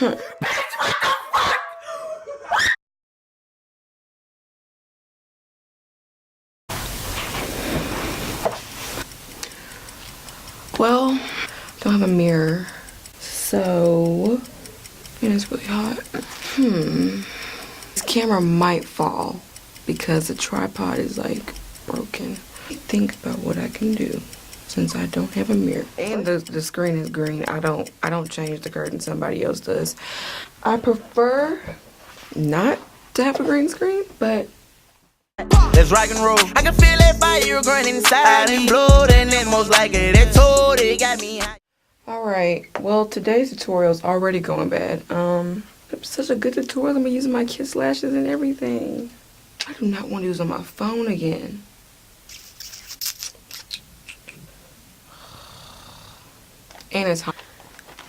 Well, don't have a mirror, so, and it's really hot. This camera might fall because the tripod is like broken. Think about what I can do since I don't have a mirror. And the screen is green. I don't change the curtain, somebody else does. I prefer not to have a green screen, but let's rock and roll. I can feel that fire growing inside and blood, and then most likely that told it got me high. Alright, well today's tutorial is already going bad. It's such a good tutorial. I'm using my kiss lashes and everything. I do not want to use it on my phone again. And it's hot.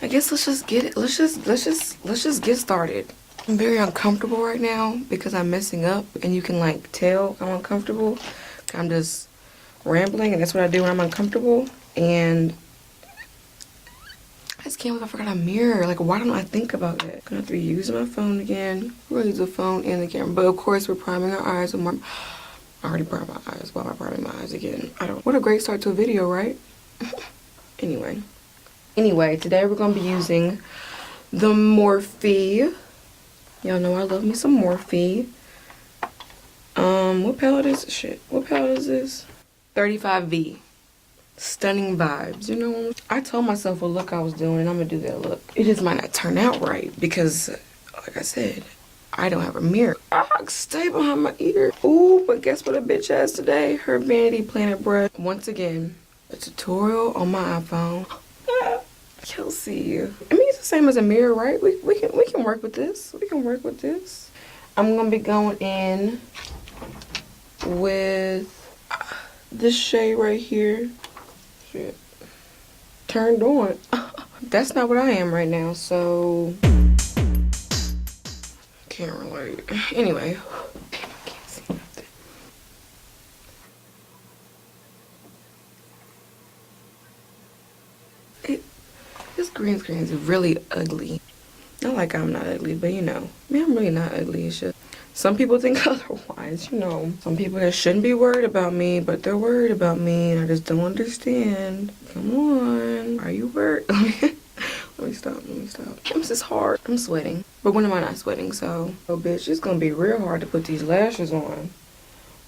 I guess let's just get it. Let's just get started. I'm very uncomfortable right now because I'm messing up, and you can like tell I'm uncomfortable. I'm just rambling, and that's what I do when I'm uncomfortable. And I just can't believe I forgot a mirror. Like, why don't I think about that? I'm gonna have to be using my phone again. We're gonna use the phone and the camera, but of course we're priming our eyes with more. I already primed my eyes. Why am I priming my eyes again? What a great start to a video, right? Anyway, today we're gonna be using the Morphe. Y'all know I love me some Morphe. What palette is this shit? What palette is this? 35V. Stunning vibes, you know? I told myself what look I was doing, and I'm gonna do that look. It just might not turn out right because, like I said, I don't have a mirror. Stay behind my ear. Ooh, but guess what a bitch has today? Her Vanity Planet brush. Once again, a tutorial on my iPhone. Kelsey. I mean, it's the same as a mirror, right? We can work with this. We can work with this. I'm gonna be going in with this shade right here. Shit. Turned on. That's not what I am right now, so can't relate. Anyway. Damn, I can't see nothing. This green screen is really ugly. Not like I'm not ugly, but you know, man, I'm really not ugly. It's just some people think otherwise, you know. Some people that shouldn't be worried about me, but they're worried about me, and I just don't understand. Come on, are you worried? Let me stop. This is hard. I'm sweating, but when am I not sweating? So, oh bitch, it's gonna be real hard to put these lashes on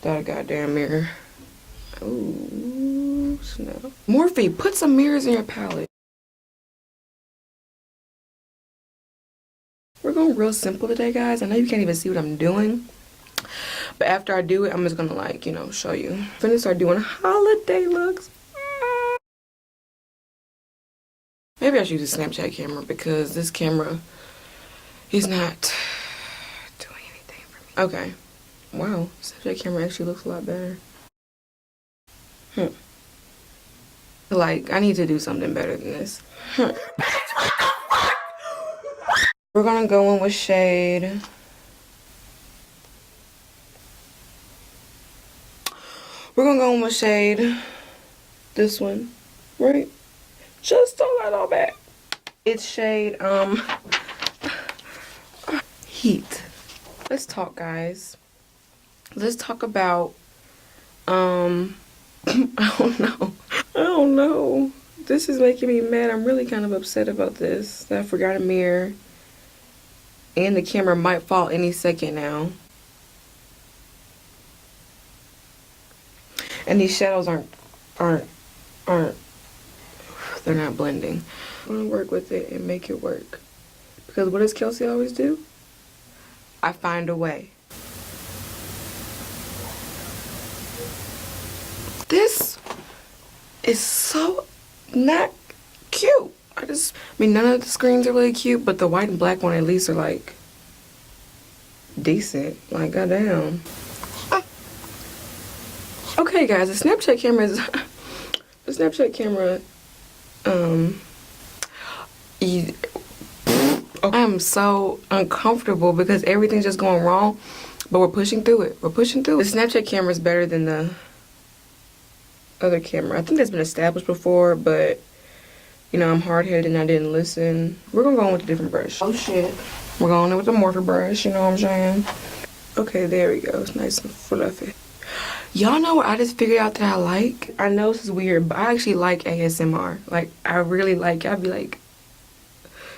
without a goddamn mirror. Ooh, snap. Morphe, put some mirrors in your palette. We're going real simple today, guys. I know you can't even see what I'm doing, but after I do it, I'm just gonna like, you know, show you. I'm gonna start doing holiday looks. Maybe I should use a Snapchat camera because this camera is not doing anything for me. Okay. Wow, Snapchat camera actually looks a lot better. Like, I need to do something better than this. We're gonna go in with shade. We're gonna go in with shade. This one, right? Just a little bit. It's shade, Heat. Let's talk, guys. Let's talk about, I don't know. This is making me mad. I'm really kind of upset about this. That I forgot a mirror. And the camera might fall any second now. And these shadows aren't, they're not blending. I'm gonna work with it and make it work. Because what does Kelsey always do? I find a way. This is so not cute. I mean, none of the screens are really cute, but the white and black one at least are like decent. Like, goddamn. Okay, guys, the Snapchat camera is the Snapchat camera. I'm so uncomfortable because everything's just going wrong, but we're pushing through it. The Snapchat camera is better than the other camera. I think that's been established before, but you know, I'm hard-headed and I didn't listen. We're gonna go in with a different brush. Oh shit. We're going in with the Morphe brush, you know what I'm saying? Okay, there we go. It's nice and fluffy. Y'all know what I just figured out that I like? I know this is weird, but I actually like ASMR. Like, I really like it. I'd be like,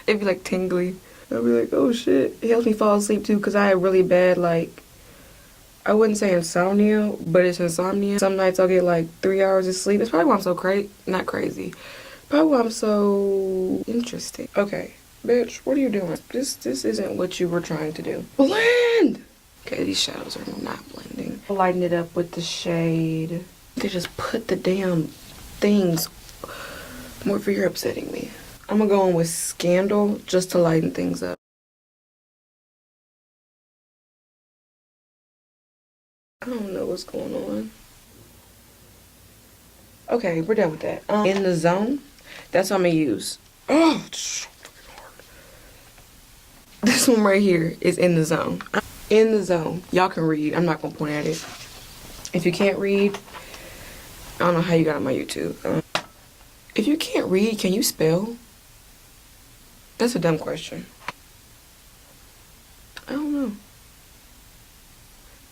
it'd be like tingly. I'd be like, oh shit. It helps me fall asleep too, because I have really bad, like, I wouldn't say insomnia, but it's insomnia. Some nights I'll get like 3 hours of sleep. It's probably why I'm so not crazy. Probably why I'm so interesting. Okay, bitch, what are you doing? This isn't what you were trying to do. Blend! Okay, these shadows are not blending. I'll lighten it up with the shade. They just put the damn things. Morphe, you're upsetting me. I'm gonna go in with Scandal just to lighten things up. I don't know what's going on. Okay, we're done with that. In the Zone, that's what I'm gonna use. Oh, it's so fucking hard. This one right here is In the Zone. In the Zone. Y'all can read. I'm not gonna point at it. If you can't read, I don't know how you got on my YouTube. If you can't read, can you spell? That's a dumb question. I don't know.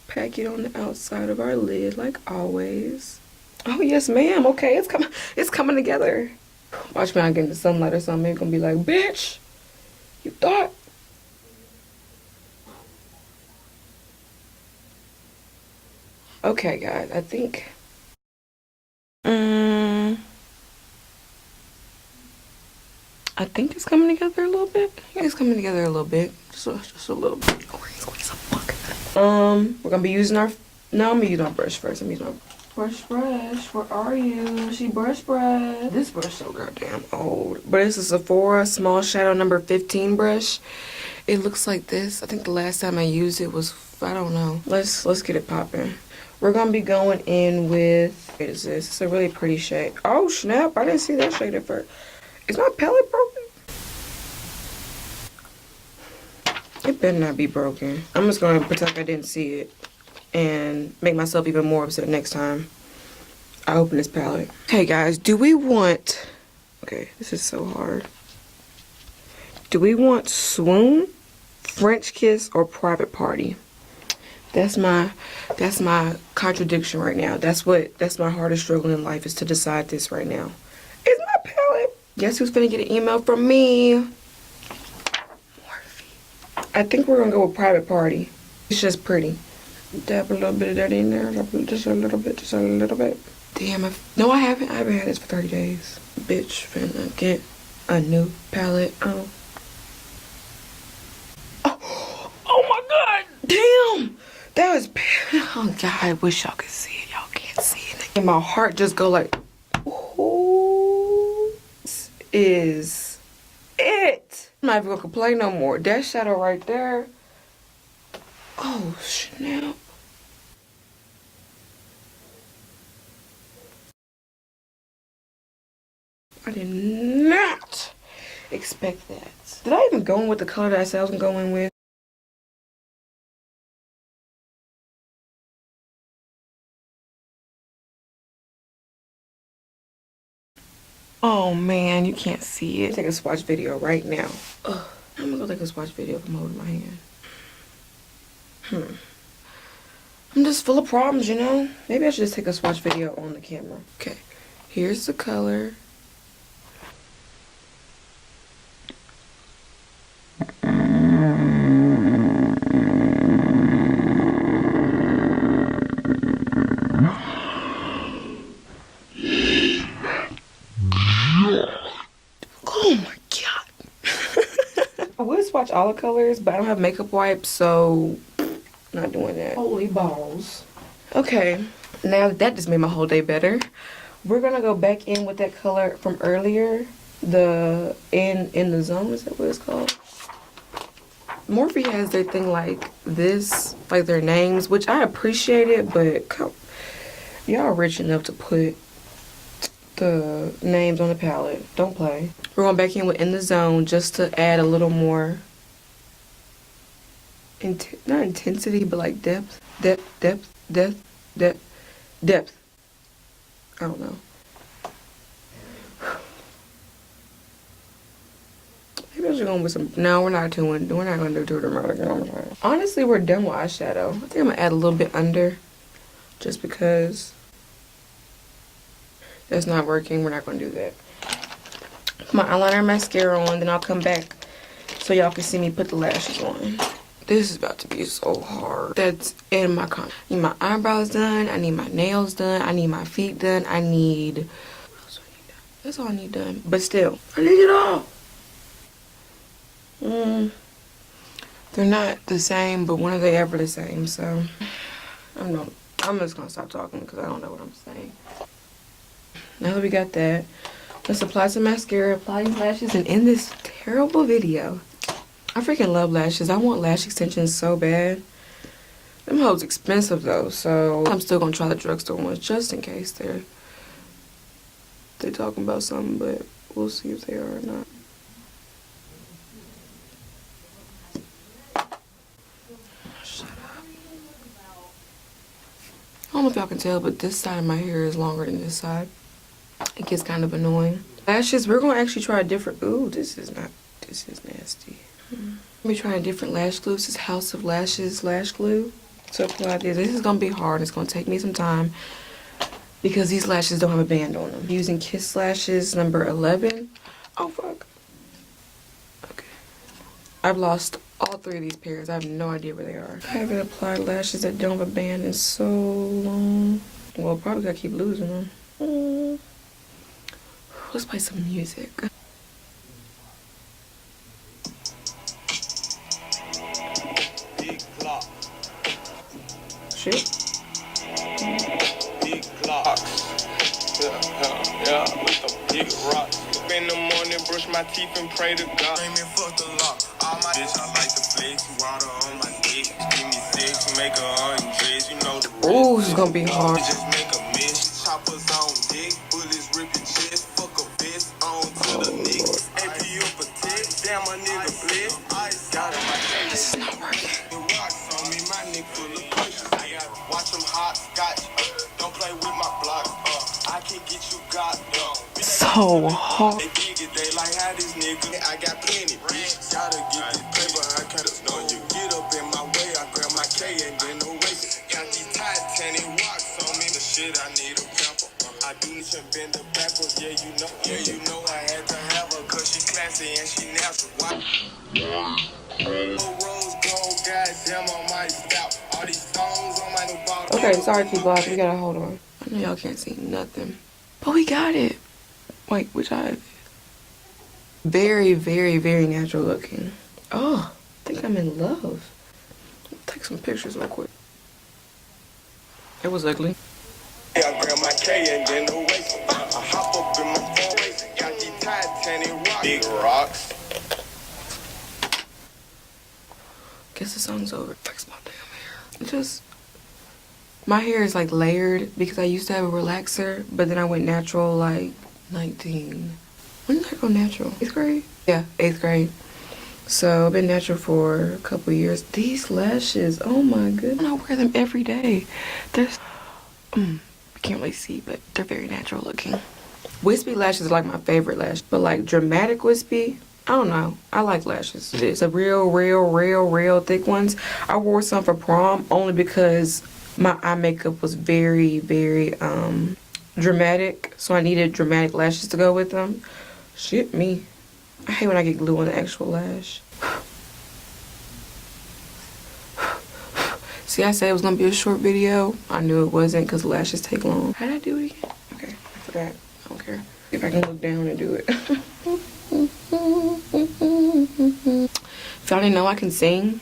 Pack it on the outside of our lid like always. Oh yes ma'am. Okay, it's coming together. Watch me not get in the sunlight or something. It's gonna be like, bitch, you thought. Okay guys, I think I think it's coming together a little bit. Yeah, it's coming together a little bit. Just a little bit. We're gonna be using our no, I'm gonna use my brush first. I'm using my brush. Where are you? She brush. This brush so goddamn old. But it's a Sephora Small Shadow number 15 brush. It looks like this. I think the last time I used it was, I don't know. Let's get it popping. We're gonna be going in with, what is this? It's a really pretty shade. Oh snap, I didn't see that shade at first. Is my palette broken? It better not be broken. I'm just gonna pretend like I didn't see it and make myself even more upset next time I open this palette. Okay guys, do we want, okay, this is so hard. Do we want Swoon, French Kiss, or Private Party? That's my contradiction right now. That's my hardest struggle in life, is to decide this right now. Is my palette? Guess who's finna get an email from me? Morphe. I think we're gonna go with Private Party. It's just pretty. Dab a little bit of that in there. Just a little bit. Damn, no, I haven't had this for 30 days. Bitch, finna get a new palette. Oh my god! Damn! That was, oh god, I wish y'all could see it. Y'all can't see it. And my heart just go like, oh, this is it. I'm not even gonna complain no more. That shadow right there. Oh snap. I did not expect that. Did I even go in with the color that I said I was gonna go in with? Oh man, you can't see it. Take a swatch video right now. Ugh. I'm gonna go take a swatch video if I'm holding my hand. I'm just full of problems, you know? Maybe I should just take a swatch video on the camera. Okay, here's the color. Oh my god. I would swatch all the colors, but I don't have makeup wipes, so not doing that. Holy balls. Okay, now that just made my whole day better. We're gonna go back in with that color from earlier. The in the Zone, is that what it's called? Morphe has their thing like this, like their names, which I appreciate it, but y'all rich enough to put the names on the palette. Don't play. We're going back in with In the Zone just to add a little more, not intensity, but like depth. I don't know. Maybe I should go with some. No, we're not doing. We're not gonna do too dramatic. Honestly, we're done with eyeshadow. I think I'm gonna add a little bit under, just because that's not working. We're not gonna do that. Put my eyeliner and mascara on, then I'll come back so y'all can see me put the lashes on. This is about to be so hard. That's in my con. I need my eyebrows done. I need my nails done. I need my feet done. I need. What else do I need done? That's all I need done. But still, I need it all. They're not the same, but when are they ever the same? So I'm just gonna stop talking because I don't know what I'm saying. Now that we got that, let's apply some mascara, apply these lashes, and end this terrible video. I freaking love lashes. I want lash extensions so bad. Them hoes expensive though, so I'm still gonna try the drugstore ones just in case they're talking about something, but we'll see if they are or not. Shut up. I don't know if y'all can tell, but this side of my hair is longer than this side. It gets kind of annoying. Lashes, we're gonna actually try a different. Ooh, this is nasty. Let me try a different lash glue. This is House of Lashes lash glue. To apply this. This is gonna be hard. It's gonna take me some time because these lashes don't have a band on them. I'm using Kiss Lashes number 11. Oh fuck. Okay. I've lost all 3 of these pairs. I have no idea where they are. I haven't applied lashes that don't have a band in so long. Well, probably gotta keep losing them. Let's play some music. Shit. Big blocks. Yeah, with the big rocks. Up in the morning, brush my teeth and pray to God. Aim and fuck the lock. All my bitch, I like the flex. Water on my dick. Give me sex, make her undress. You know the Ooh, this is gonna be hard. just make a mess. Choppers on dick. Bullets ripping chest. Fuck a vest on to the niggas. AP up a text. Damn, a nigga bled. Ice got it. This is not working. Rocks on me, my nigga full of pushes. I got watch them hot scotch. Don't play with my block. I can get you got So hard. They dig it, they like how this nigga. I got plenty, bitch. Gotta get this paper, I can't know you. Get up in my way, I grab my K and then no race. Got these Titanic rocks on me. The shit I need a pepper. I do need to bend the backwards, yeah you know I had to have her. Cause she classy and she natural. Rose gold, goddamn on my scalp. All these stones on my new bottle. Okay, sorry, T-Block. We gotta hold on. I know y'all can't see nothing. But we got it. Wait, which eye is it? Very, very, very natural looking. Oh, I think I'm in love. Take some pictures real quick. It was ugly. I grab my K and then the waist. I hop up in my phone. Got these Titanic rocks. Big rocks. Guess the song's over. Fix my damn hair. My hair is like layered because I used to have a relaxer, but then I went natural like 19. When did I go natural? 8th grade? Yeah, 8th grade. So I've been natural for a couple years. These lashes, oh my goodness. I wear them every day. They're, you can't really see, but they're very natural looking. Wispy lashes are like my favorite lash, but like dramatic wispy, I don't know. I like lashes. It's a real thick ones. I wore some for prom only because my eye makeup was very, very dramatic. So I needed dramatic lashes to go with them. Shit me. I hate when I get glue on the actual lash. See, I said it was going to be a short video. I knew it wasn't because lashes take long. How did I do it again? Okay, I forgot. I don't care. If I can look down and do it. If y'all didn't know I can sing,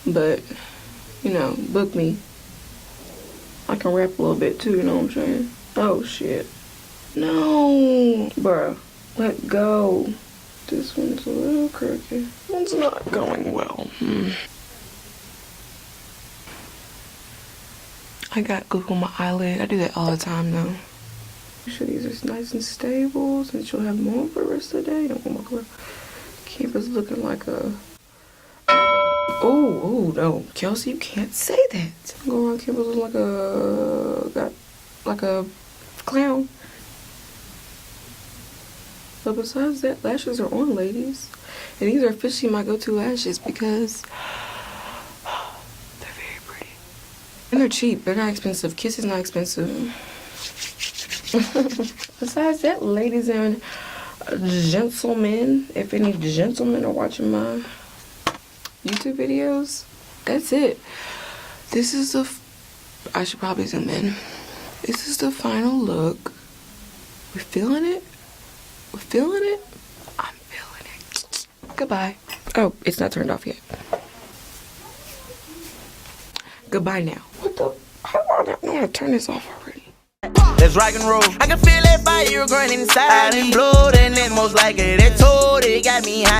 but, you know, book me. I can rap a little bit too, you know what I'm saying? Oh, shit. No. Bruh, let go. This one's a little crooked. One's not going well. I got glue on my eyelid. I do that all the time, though. Make sure these are nice and stable since you'll have more for the rest of the day. Don't want my campus looking like a... Oh, no. Kelsey, you can't say that. Go around campus looking like a clown. But besides that, lashes are on, ladies. And these are officially my go-to lashes because they're very pretty. And they're cheap. They're not expensive. Kiss is not expensive. Besides that, ladies and gentlemen, if any gentlemen are watching my YouTube videos, that's it. This is the... I should probably zoom in. This is the final look. We're feeling it? We're feeling it? I'm feeling it. Goodbye. Oh, it's not turned off yet. Goodbye now. What the? I don't know how to turn this off already. Let's rock and roll. I can feel that fire growing inside and blow, and then most likely that told it got me high.